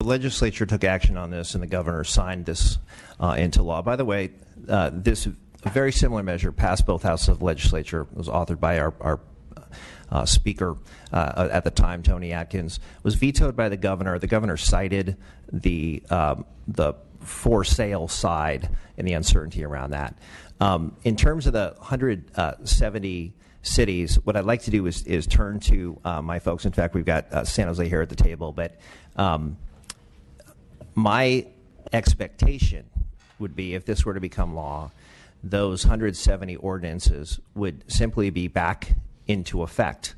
The legislature took action on this, and the governor signed this into law. By the way, this a very similar measure passed both houses of the legislature. It was authored by our speaker at the time, Tony Atkins. Was vetoed by the governor. The governor cited the for sale side and the uncertainty around that. In terms of the 170 cities, what I'd like to do is turn to my folks. In fact, we've got San Jose here at the table, but my expectation would be, if this were to become law, those 170 ordinances would simply be back into effect,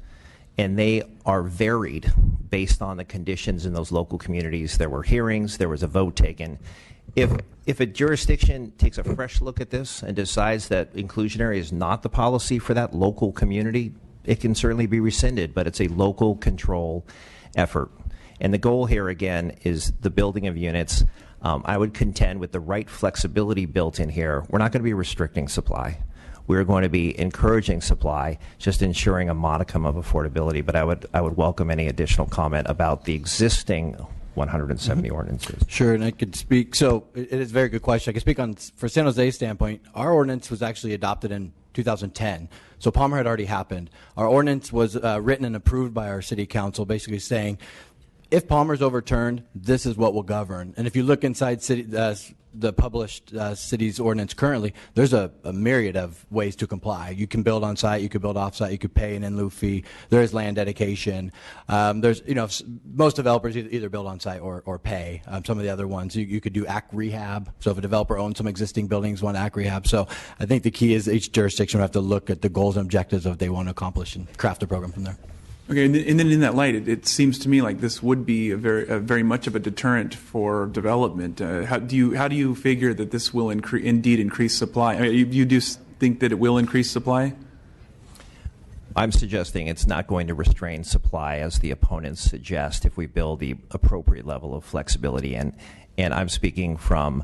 and they are varied based on the conditions in those local communities. There were hearings, there was a vote taken. If a jurisdiction takes a fresh look at this and decides that inclusionary is not the policy for that local community, it can certainly be rescinded, but it's a local control effort. And the goal here, again, is the building of units. I would contend with the right flexibility built in here, we're not going to be restricting supply. We're going to be encouraging supply, just ensuring a modicum of affordability. But I would welcome any additional comment about the existing 170 ordinances. Sure, and I could speak. So it is a very good question. I can speak on, for San Jose's standpoint, our ordinance was actually adopted in 2010. So Palmer had already happened. Our ordinance was written and approved by our city council, basically saying, if Palmer's overturned, this is what will govern. And if you look inside the published city's ordinance currently, there's a myriad of ways to comply. You can build on site, you could build off site, you could pay an in lieu fee. There is land dedication. There's, most developers either build on site or pay. Some of the other ones, you could do ACK rehab. So if a developer owns some existing buildings, want ACK rehab. So I think the key is each jurisdiction will have to look at the goals and objectives of what they want to accomplish and craft a program from there. Okay, and then in that light, it seems to me like this would be a very much of a deterrent for development. How do you figure that this will indeed increase supply? I mean, you do think that it will increase supply? I'm suggesting it's not going to restrain supply, as the opponents suggest, if we build the appropriate level of flexibility. And I'm speaking from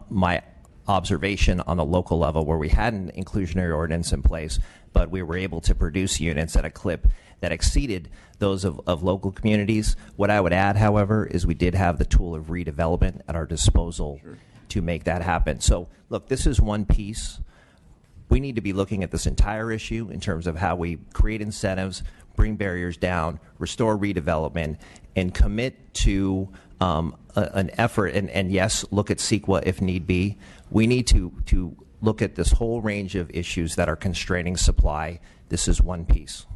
my observation on the local level, where we had an inclusionary ordinance in place, but we were able to produce units at a clip that exceeded those of local communities. What I would add, however, is we did have the tool of redevelopment at our disposal to make that happen. So, look, this is one piece. We need to be looking at this entire issue in terms of how we create incentives, bring barriers down, restore redevelopment, and commit to an effort, and yes, look at CEQA if need be. We need to look at this whole range of issues that are constraining supply. This is one piece.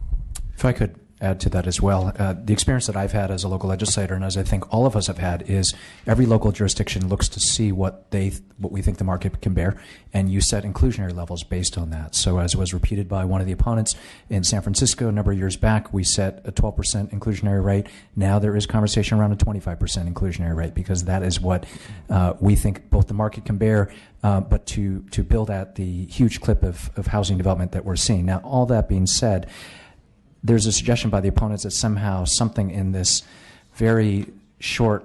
If I could add to that as well, the experience that I've had as a local legislator, and as I think all of us have had, is every local jurisdiction looks to see what we think the market can bear, and you set inclusionary levels based on that. So as was repeated by one of the opponents in San Francisco a number of years back, we set a 12% inclusionary rate. Now there is conversation around a 25% inclusionary rate, because that is what we think both the market can bear, but to build at the huge clip of housing development that we're seeing. Now, all that being said, there's a suggestion by the opponents that somehow something in this very short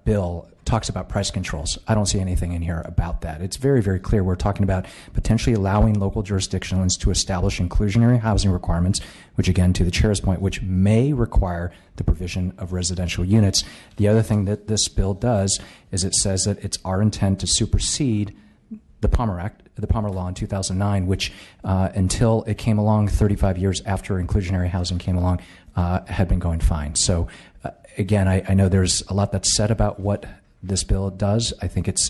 bill talks about price controls. I don't see anything in here about that. It's very, very clear. We're talking about potentially allowing local jurisdictions to establish inclusionary housing requirements, which, again, to the chair's point, which may require the provision of residential units. The other thing that this bill does is it says that it's our intent to supersede the Palmer Act, the Palmer Law in 2009, which until it came along 35 years after inclusionary housing came along, had been going fine. So again, I know there's a lot that's said about what this bill does. I think it's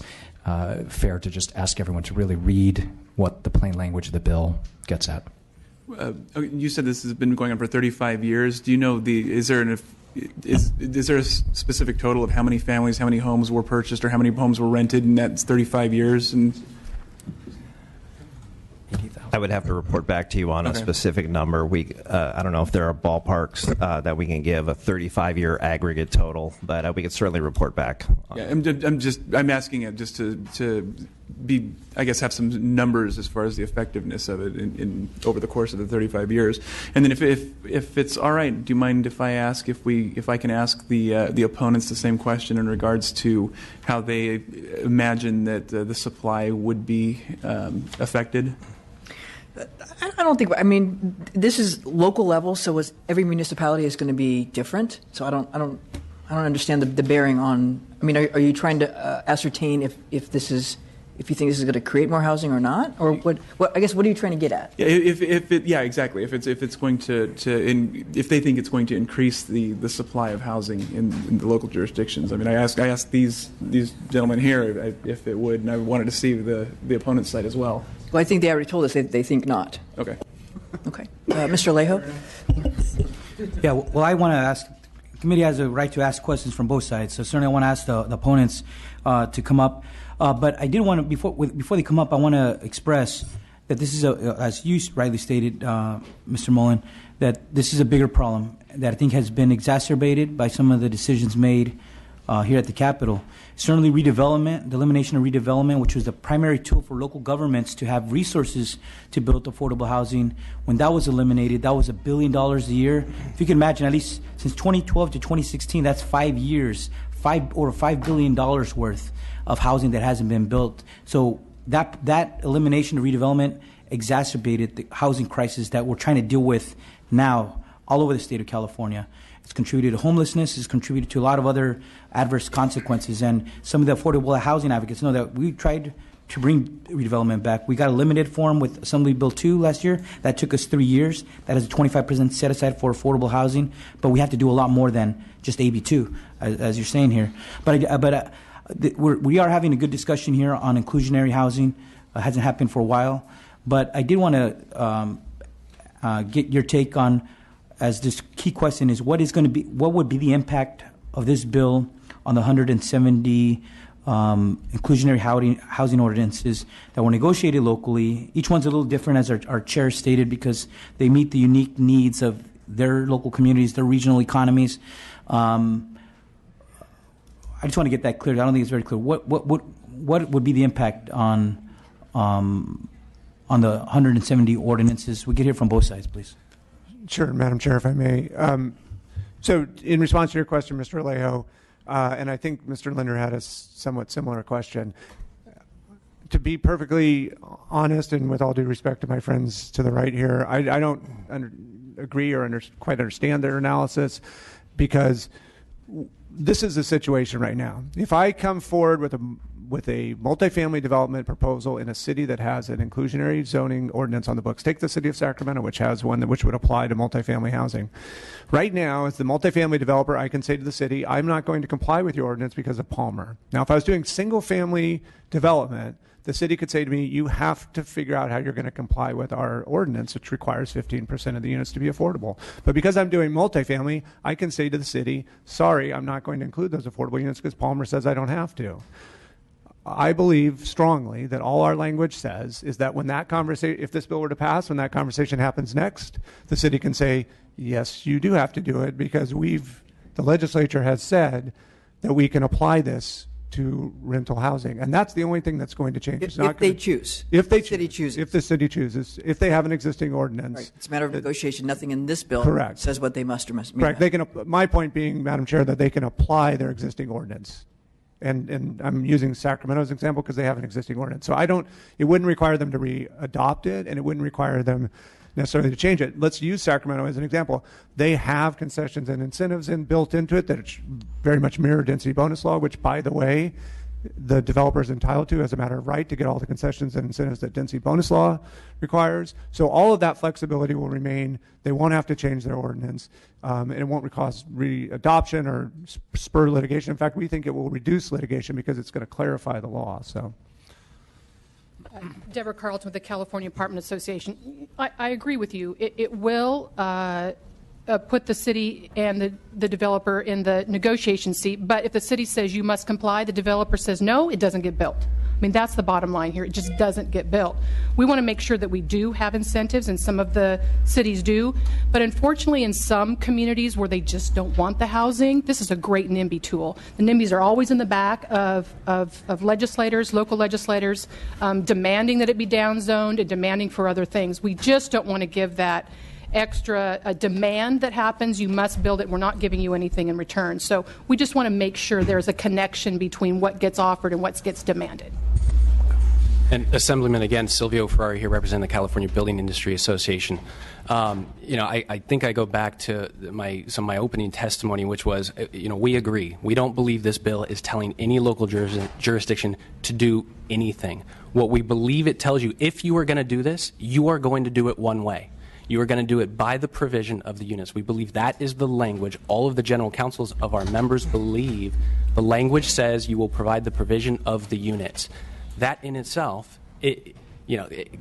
fair to just ask everyone to really read what the plain language of the bill gets at. You said this has been going on for 35 years. Do you know is there a specific total of how many families, how many homes were purchased, or how many homes were rented in that 35 years? And I would have to report back to you on a specific number. I don't know if there are ballparks that we can give a 35-year aggregate total, but we could certainly report back. Yeah, I'm asking it just to be, I guess, have some numbers as far as the effectiveness of it in over the course of the 35 years. And then if it's all right, do you mind if I ask if I can ask the opponents the same question in regards to how they imagine that the supply would be affected? I don't think. I mean, this is local level, so every municipality is going to be different. So I don't don't understand the bearing on. I mean, are you trying to ascertain if this is, if you think this is going to create more housing or not, or what? I guess what are you trying to get at? Yeah, exactly. If it's going if they think it's going to increase the supply of housing in the local jurisdictions. I mean, I asked these gentlemen here if it would, and I wanted to see the opponent's side as well. Well, I think they already told us they think not. Okay. Okay, Mr. Alejo. Yeah, well, I want to ask. The committee has a right to ask questions from both sides, so certainly I want to ask the opponents to come up. But I did want to, before they come up, I want to express that this is, as you rightly stated, Mr. Mullen, that this is a bigger problem that I think has been exacerbated by some of the decisions made here at the Capitol. Certainly redevelopment, the elimination of redevelopment, which was the primary tool for local governments to have resources to build affordable housing. When that was eliminated, that was $1 billion a year. If you can imagine, at least since 2012 to 2016, that's 5 years, over $5 billion worth of housing that hasn't been built. So that elimination of redevelopment exacerbated the housing crisis that we're trying to deal with now all over the state of California. It's contributed to homelessness. It's contributed to a lot of other adverse consequences. And some of the affordable housing advocates know that we tried to bring redevelopment back. We got a limited form with Assembly Bill 2 last year. That took us 3 years. That is a 25% set aside for affordable housing. But we have to do a lot more than just AB 2, as you're saying here. We are having a good discussion here on inclusionary housing. It hasn't happened for a while. But I did want to get your take on, as this key question is, what would be the impact of this bill on the 170 inclusionary housing ordinances that were negotiated locally? Each one's a little different, as our chair stated, because they meet the unique needs of their local communities, their regional economies. I just want to get that clear. I don't think it's very clear. What would be the impact on the 170 ordinances? We could hear from both sides, please. Sure, Madam Chair, if I may. So in response to your question, Mr. Alejo, and I think Mr. Linder had a somewhat similar question, to be perfectly honest and with all due respect to my friends to the right here, I don't agree or quite understand their analysis, because this is the situation right now. If I come forward with a multifamily development proposal in a city that has an inclusionary zoning ordinance on the books, take the city of Sacramento, which has one which would apply to multifamily housing. Right now, as the multifamily developer, I can say to the city, I'm not going to comply with your ordinance because of Palmer. Now, if I was doing single family development, the city could say to me, you have to figure out how you're going to comply with our ordinance, which requires 15% of the units to be affordable. But because I'm doing multifamily, I can say to the city, sorry, I'm not going to include those affordable units because Palmer says I don't have to. I believe strongly that all our language says is that when that conversation, if this bill were to pass, when that conversation happens next, the city can say, yes, you do have to do it because the legislature has said that we can apply this to rental housing. And that's the only thing that's going to change. If they choose. If the city chooses. If the city chooses. If they have an existing ordinance. Right. It's a matter of negotiation. Nothing in this bill correct. says what they must or must. Correct. They can. My point being, Madam Chair, that they can apply their existing ordinance. And I'm using Sacramento's example because they have an existing ordinance. So it wouldn't require them to re-adopt it, and it wouldn't require them necessarily to change it. Let's use Sacramento as an example. They have concessions and incentives built into it that it's very much mirror density bonus law, which, by the way, the developer is entitled to as a matter of right to get all the concessions and incentives that density bonus law requires. So all of that flexibility will remain. They won't have to change their ordinance, and it won't cause re-adoption or spur litigation. In fact, we think it will reduce litigation because it's going to clarify the law. So. Deborah Carlton with the California Apartment Association. I agree with you. It will put the city and the developer in the negotiation seat, but if the city says you must comply, the developer says no, it doesn't get built. I mean, that's the bottom line here. It just doesn't get built. We want to make sure that we do have incentives, and some of the cities do, but unfortunately in some communities where they just don't want the housing, this is a great NIMBY tool. The NIMBYs are always in the back of legislators, local legislators, demanding that it be downzoned and demanding for other things. We just don't want to give that extra demand that happens. You must build it. We're not giving you anything in return. So we just want to make sure there's a connection between what gets offered and what gets demanded. And Assemblyman, again, Silvio Ferrari here, representing the California Building Industry Association. I think I go back to some of my opening testimony, which was, we agree. We don't believe this bill is telling any local jurisdiction to do anything. What we believe it tells you, if you are going to do this, you are going to do it one way. You are going to do it by the provision of the units. We believe that is the language. All of the general counsels of our members believe the language says you will provide the provision of the units. That in itself, it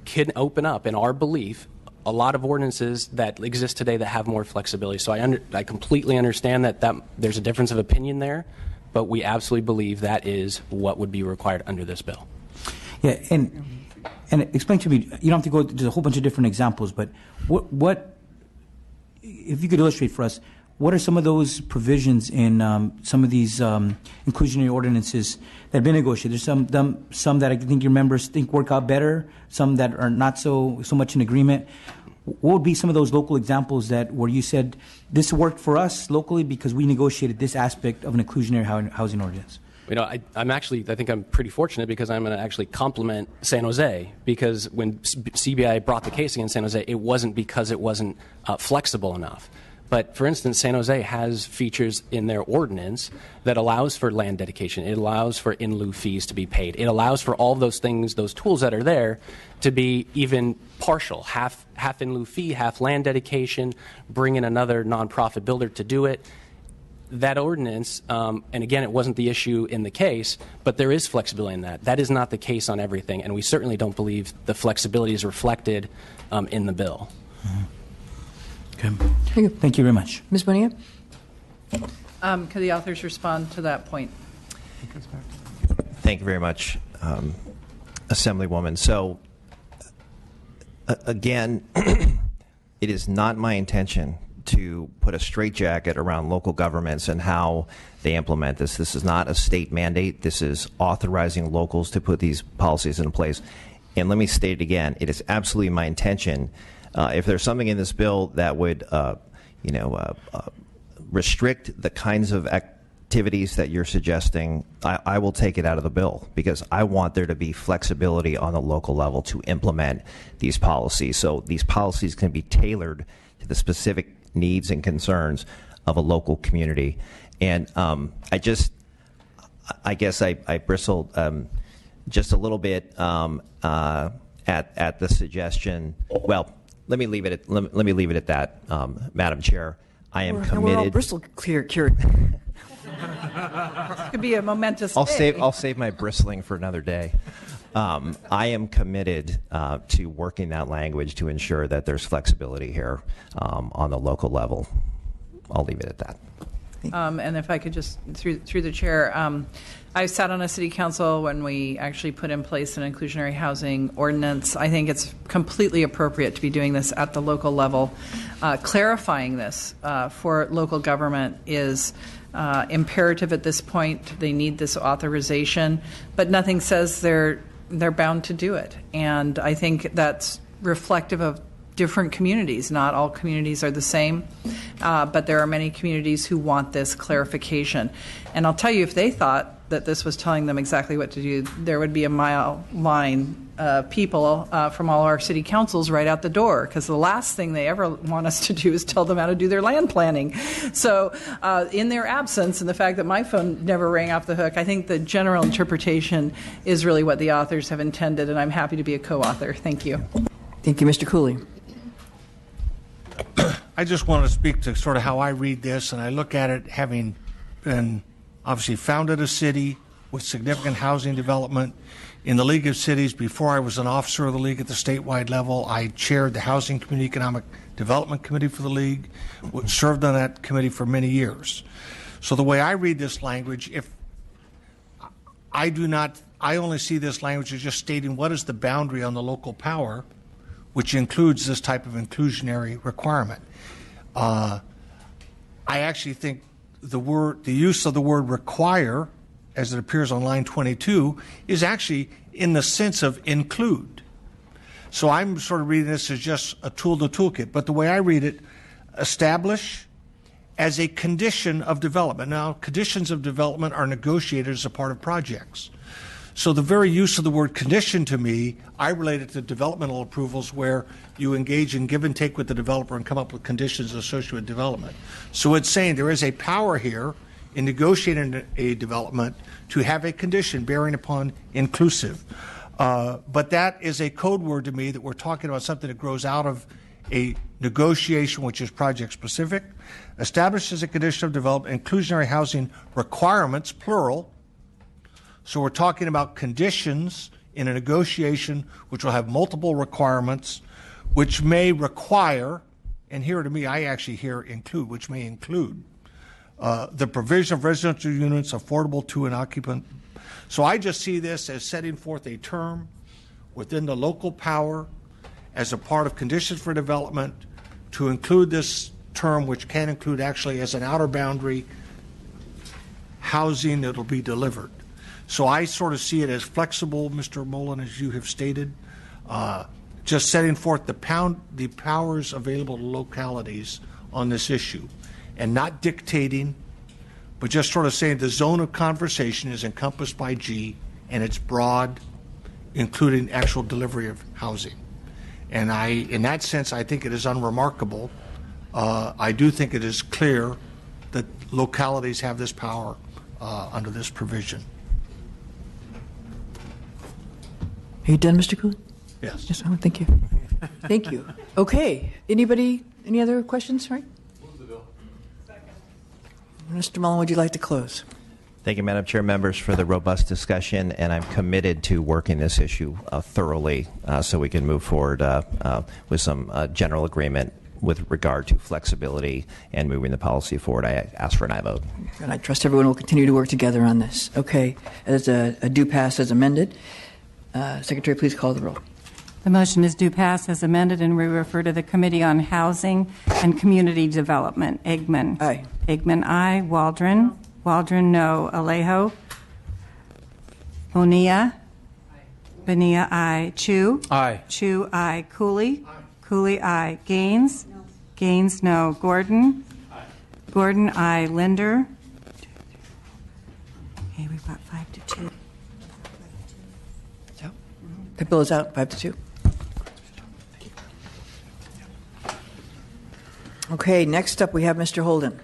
can open up, in our belief, a lot of ordinances that exist today that have more flexibility. So I completely understand that there's a difference of opinion there, but we absolutely believe that is what would be required under this bill. Yeah, and explain to me, you don't have to go to a whole bunch of different examples, but what if you could illustrate for us, what are some of those provisions in some of these inclusionary ordinances that have been negotiated? There's some that I think your members think work out better, some that are not so much in agreement. What would be some of those local examples where you said this worked for us locally because we negotiated this aspect of an inclusionary housing ordinance? I think I'm pretty fortunate because I'm going to actually compliment San Jose, because when CBI brought the case against San Jose, it wasn't because it wasn't flexible enough. But, for instance, San Jose has features in their ordinance that allows for land dedication. It allows for in lieu fees to be paid. It allows for all of those things, those tools that are there, to be even partial, half in lieu fee, half land dedication, bring in another nonprofit builder to do it. That ordinance, and again, it wasn't the issue in the case, but there is flexibility in that. That is not the case on everything, and we certainly don't believe the flexibility is reflected in the bill. Mm-hmm. Okay. Thank you very much. Ms. Bonilla? Could the authors respond to that point? Thank you very much, Assemblywoman. So, again, it is not my intention to put a straitjacket around local governments and how they implement this. This is not a state mandate. This is authorizing locals to put these policies in place. And let me state it again. It is absolutely my intention. If there's something in this bill that would, restrict the kinds of activities that you're suggesting, I will take it out of the bill, because I want there to be flexibility on the local level to implement these policies. So these policies can be tailored to the specific needs and concerns of a local community. And I guess I bristled just a little bit at the suggestion. Well, let me leave it at that, Madam Chair. I am committed. We're all bristle cured. It could be a momentous day. I'll save my bristling for another day. I am committed to working that language to ensure that there's flexibility here on the local level. I'll leave it at that. And if I could just, through the chair, I sat on a city council when we actually put in place an inclusionary housing ordinance. I think it's completely appropriate to be doing this at the local level. Clarifying this for local government is imperative at this point. They need this authorization, but nothing says they're bound to do it. And I think that's reflective of different communities. Not all communities are the same, but there are many communities who want this clarification. And I'll tell you, if they thought that this was telling them exactly what to do, there would be a mile line of people from all our city councils right out the door, because the last thing they ever want us to do is tell them how to do their land planning. So in their absence, and the fact that my phone never rang off the hook, I think the general interpretation is really what the authors have intended, and I'm happy to be a co-author. Thank you. Thank you, Mr. Cooley. I just want to speak to sort of how I read this, and I look at it having been obviously founded a city with significant housing development. In the League of Cities, before I was an officer of the League at the statewide level, I chaired the Housing Community Economic Development Committee for the League, served on that committee for many years. So the way I read this language, I only see this language as just stating what is the boundary on the local power, which includes this type of inclusionary requirement. I actually think the use of the word require, as it appears on line 22, is actually in the sense of include. So I'm sort of reading this as just a tool in the toolkit. But the way I read it, establish as a condition of development. Now, conditions of development are negotiated as a part of projects. So the very use of the word condition to me, I relate it to developmental approvals where you engage in give and take with the developer and come up with conditions associated with development. So it's saying there is a power here in negotiating a development to have a condition bearing upon inclusive. But that is a code word to me that we're talking about something that grows out of a negotiation which is project specific, establishes a condition of development, inclusionary housing requirements, plural. So we're talking about conditions in a negotiation which will have multiple requirements, which may require, and here to me I actually hear include, which may include the provision of residential units affordable to an occupant. So I just see this as setting forth a term within the local power as a part of conditions for development to include this term, which can include actually as an outer boundary housing that will be delivered. So I sort of see it as flexible, Mr. Mullen, as you have stated, just setting forth the powers available to localities on this issue and not dictating, but just sort of saying the zone of conversation is encompassed by G and it's broad, including actual delivery of housing. And in that sense, I think it is unremarkable. I do think it is clear that localities have this power under this provision. Are you done, Mr. Cooley? Yes. Yes, oh, thank you. Thank you. Okay. Anybody, any other questions? Right? Move the bill. Second. Mr. Mullen, would you like to close? Thank you, Madam Chair, members, for the robust discussion, and I'm committed to working this issue thoroughly so we can move forward with some general agreement with regard to flexibility and moving the policy forward. I ask for an aye vote. And I trust everyone will continue to work together on this. Okay. As a do pass as amended. Secretary, please call the roll. The motion is due pass as amended, and we refer to the Committee on Housing and Community Development. Eggman. Aye. Eggman, aye. Waldron. Waldron, no. Alejo. Bonilla. Bonilla, aye. Chu. Aye. Chu, aye. Cooley. Cooley, aye. Gaines. Gaines, no. Gordon. Gordon, aye. Linder. Okay, we've got 5-2. The bill is out 5-2. Okay, next up we have Mr. Holden.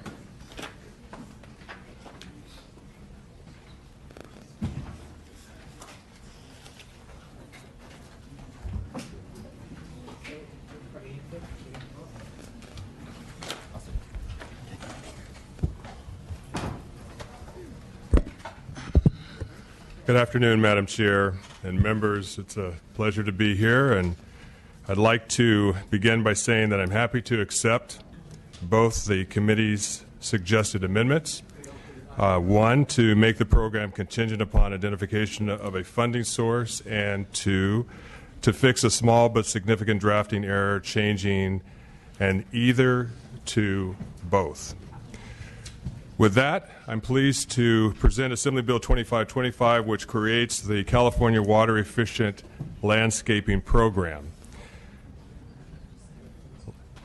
Good afternoon, Madam Chair and members. It's a pleasure to be here, and I'd like to begin by saying that I'm happy to accept both the committee's suggested amendments. One, to make the program contingent upon identification of a funding source, and two, to fix a small but significant drafting error, changing an either to both. With that, I'm pleased to present Assembly Bill 2525, which creates the California Water Efficient Landscaping Program.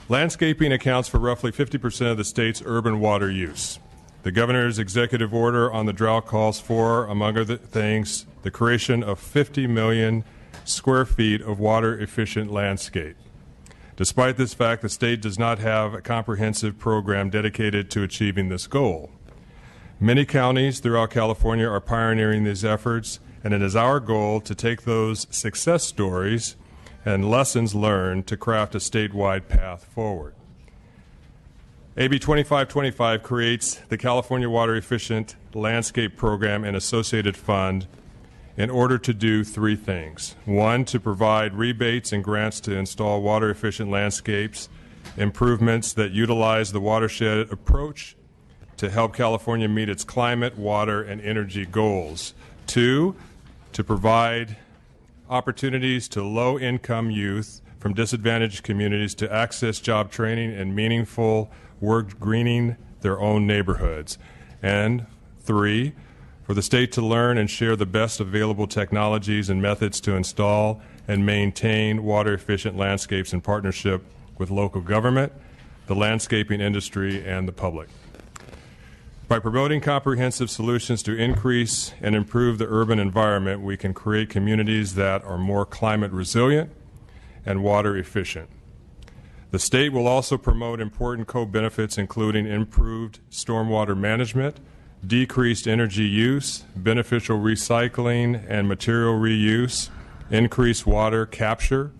Landscaping accounts for roughly 50% of the state's urban water use. The governor's executive order on the drought calls for, among other things, the creation of 50 million square feet of water-efficient landscape. Despite this fact, the state does not have a comprehensive program dedicated to achieving this goal. Many counties throughout California are pioneering these efforts, and it is our goal to take those success stories and lessons learned to craft a statewide path forward. AB 2525 creates the California Water Efficient Landscape Program and associated fund in order to do three things. One, to provide rebates and grants to install water-efficient landscapes, improvements that utilize the watershed approach to help California meet its climate, water, and energy goals. Two, to provide opportunities to low-income youth from disadvantaged communities to access job training and meaningful work greening their own neighborhoods. And three, for the state to learn and share the best available technologies and methods to install and maintain water-efficient landscapes in partnership with local government, the landscaping industry, and the public. By promoting comprehensive solutions to increase and improve the urban environment, we can create communities that are more climate resilient and water efficient. The state will also promote important co-benefits, including improved stormwater management, decreased energy use, beneficial recycling and material reuse, increased water capture,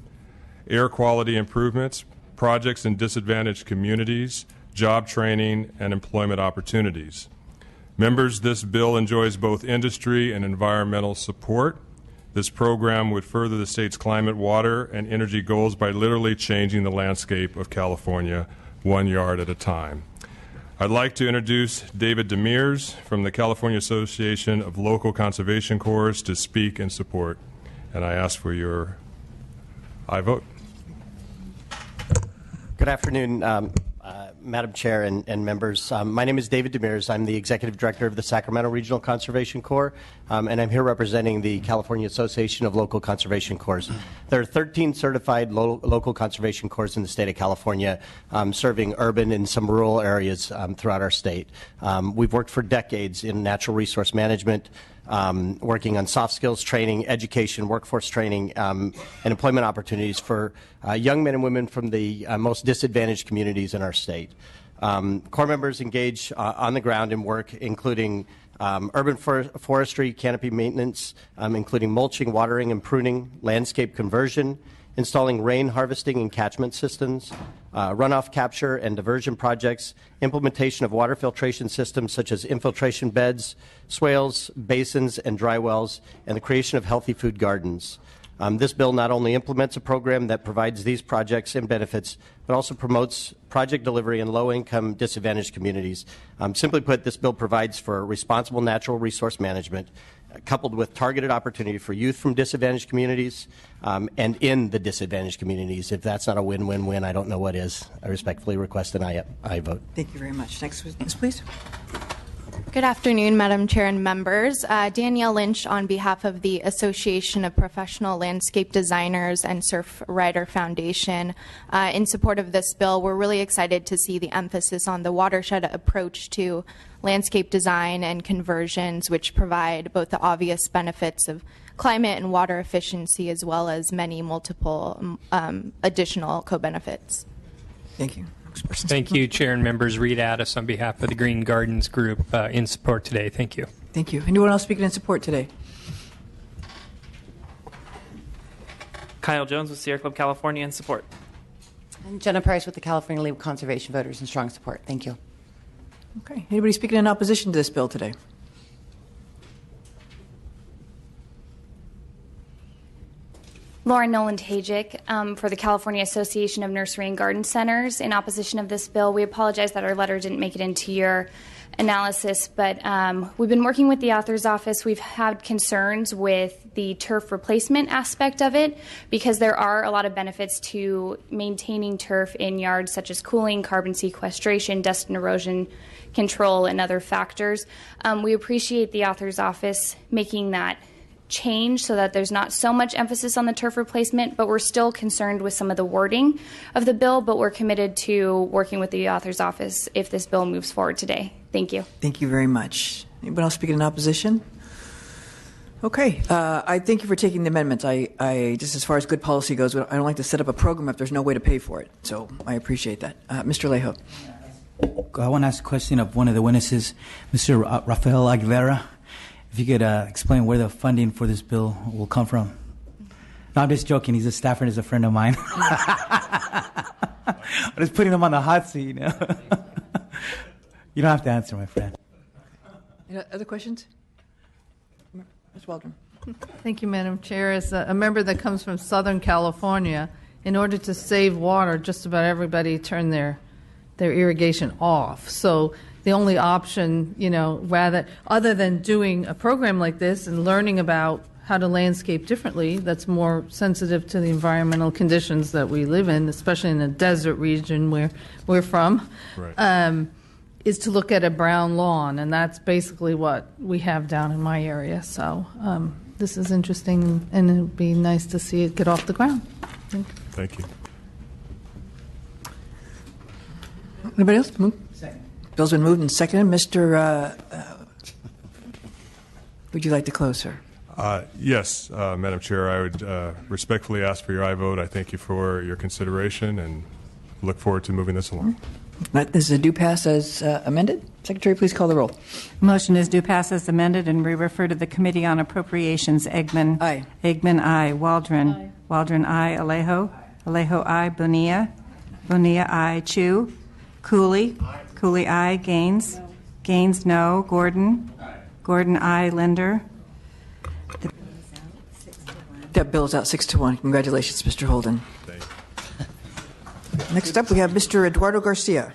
air quality improvements, projects in disadvantaged communities, job training, and employment opportunities. Members, this bill enjoys both industry and environmental support. This program would further the state's climate, water, and energy goals by literally changing the landscape of California 1 yard at a time. I'd like to introduce David Demers from the California Association of Local Conservation Corps to speak in support, and I ask for your aye vote. Good afternoon, Madam Chair and members. My name is David Demers. I'm the Executive Director of the Sacramento Regional Conservation Corps, and I'm here representing the California Association of Local Conservation Corps. There are 13 certified local conservation corps in the state of California, serving urban and some rural areas throughout our state. We've worked for decades in natural resource management, working on soft skills training, education, workforce training, and employment opportunities for young men and women from the most disadvantaged communities in our state. Corps members engage on the ground in work including urban forestry, canopy maintenance, including mulching, watering, and pruning, landscape conversion, installing rain harvesting and catchment systems, runoff capture and diversion projects, implementation of water filtration systems such as infiltration beds, swales, basins, and dry wells, and the creation of healthy food gardens. This bill not only implements a program that provides these projects and benefits, but also promotes project delivery in low-income, disadvantaged communities. Simply put, this bill provides for responsible natural resource management, coupled with targeted opportunity for youth from disadvantaged communities and in the disadvantaged communities. If that's not a win-win-win, I don't know what is. I respectfully request an aye vote. Thank you very much. Next witness, please. Good afternoon, Madam Chair and members. Danielle Lynch on behalf of the Association of Professional Landscape Designers and Surf Rider Foundation. In support of this bill, we're really excited to see the emphasis on the watershed approach to landscape design and conversions, which provide both the obvious benefits of climate and water efficiency as well as many multiple additional co-benefits. Thank you. Thank you, Chair and members. Reed Addis on behalf of the Green Gardens Group in support today. Thank you. Thank you. Anyone else speaking in support today? Kyle Jones with Sierra Club California in support. And Jenna Price with the California League of Conservation Voters in strong support. Thank you. Okay. Anybody speaking in opposition to this bill today? Lauren Nolan-Tajic for the California Association of Nursery and Garden Centers. In opposition of this bill, we apologize that our letter didn't make it into your analysis, but we've been working with the author's office. We've had concerns with the turf replacement aspect of it because there are a lot of benefits to maintaining turf in yards such as cooling, carbon sequestration, dust and erosion control, and other factors. We appreciate the author's office making that change so that there's not so much emphasis on the turf replacement, but we're still concerned with some of the wording of the bill, but we're committed to working with the author's office if this bill moves forward today. Thank you. Thank you very much. Anybody else speaking in opposition? Okay. I thank you for taking the amendments. I just as far as good policy goes, I don't like to set up a program if there's no way to pay for it. So I appreciate that. Mr. Alejo. I want to ask a question of one of the witnesses, Mr. Rafael Aguilera. If you could explain where the funding for this bill will come from. No, I'm just joking. He's a staffer and is a friend of mine. I'm just putting him on the hot seat, you know. You don't have to answer, my friend. Any other questions? Ms. Waldron. Thank you, Madam Chair. As a member that comes from Southern California, in order to save water, just about everybody turned their irrigation off. So the only option, rather other than doing a program like this and learning about how to landscape differently that's more sensitive to the environmental conditions that we live in, especially in the desert region where we're from, right. Is to look at a brown lawn, and that's basically what we have down in my area. So this is interesting, and it would be nice to see it get off the ground. Thank you. Anybody else? Bill's been moved and seconded. Mr. Would you like to close, sir? Yes, Madam Chair, I would respectfully ask for your aye vote. I thank you for your consideration and look forward to moving this along. This is a do pass as amended. Secretary, please call the roll. Motion is due pass as amended and re-refer to the Committee on Appropriations. Eggman. Aye. Eggman, aye. Waldron. Aye. Waldron, aye. Alejo. Alejo, aye. Bonilla. Bonilla, aye. Chu. Cooley. Aye. Cooley, aye. Gaines. No. Gaines, no. Gordon. Aye. Gordon, aye. Linder. That bill is out 6-1. Congratulations, Mr. Holden. Next up, we have Mr. Eduardo Garcia.